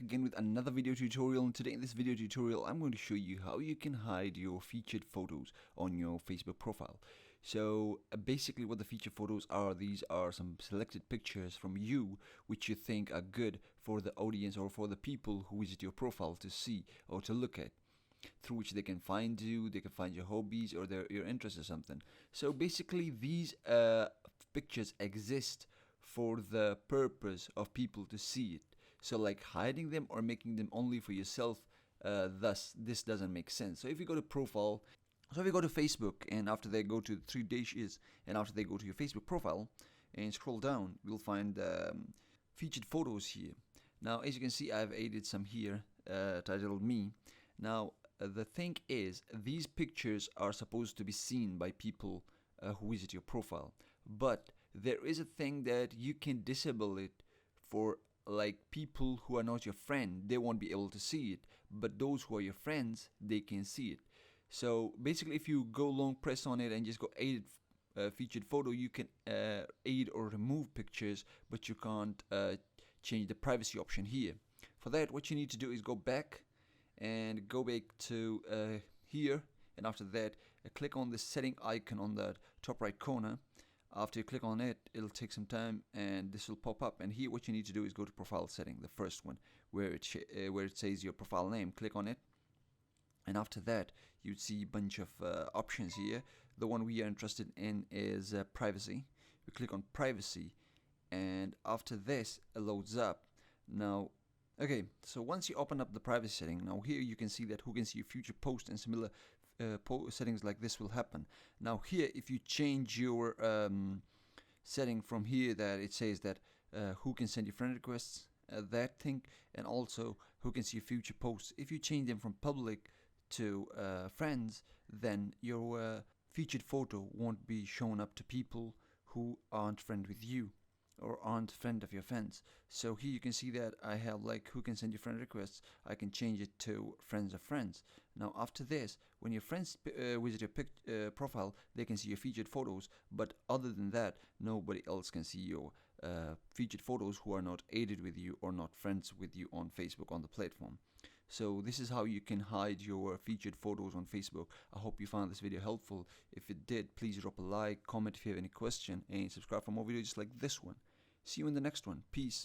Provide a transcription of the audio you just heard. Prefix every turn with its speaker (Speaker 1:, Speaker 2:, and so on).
Speaker 1: again with another video tutorial, and today in this video tutorial I'm going to show you how you can hide your featured photos on your Facebook profile. So basically what the featured photos are, these are some selected pictures from you which you think are good for the audience or for the people who visit your profile to see or to look at, through which they can find you, they can find your hobbies or your interests or something. So basically these pictures exist for the purpose of people to see it. So like hiding them or making them only for yourself, thus this doesn't make sense. So if you go to profile, so if you go to Facebook and after they go to the three dashes and after they go to your Facebook profile and scroll down, you'll find featured photos here. Now as you can see, I've added some here titled me. Now the thing is, these pictures are supposed to be seen by people who visit your profile, but there is a thing that you can disable it for like people who are not your friend. They won't be able to see it, but those who are your friends, they can see it. So basically if you go long press on it and just go edit featured photo, you can add or remove pictures, but you can't change the privacy option here. For that, what you need to do is go back and go back to here, and after that click on the setting icon on the top right corner. After you click on it, it'll take some time and this will pop up, and here what you need to do is go to profile setting, the first one where it says your profile name. Click on it, and after that you'd see a bunch of options here. The one we are interested in is privacy. We click on privacy, and after this it loads up. Now okay, so once you open up the privacy setting, now here you can see that who can see your future posts and similar settings like this will happen. Now here if you change your setting from here, that it says that who can send you friend requests, that thing, and also who can see your future posts, if you change them from public to friends, then your featured photo won't be shown up to people who aren't friend with you or aren't friend of your friends. So here you can see that I have like who can send you friend requests. I can change it to friends of friends. Now after this, when your friends visit your profile, they can see your featured photos, but other than that nobody else can see your featured photos who are not added with you or not friends with you on Facebook, on the platform. So this is how you can hide your featured photos on Facebook. I hope you found this video helpful. If it did, please drop a like, comment if you have any question, and subscribe for more videos just like this one. See you in the next one. Peace.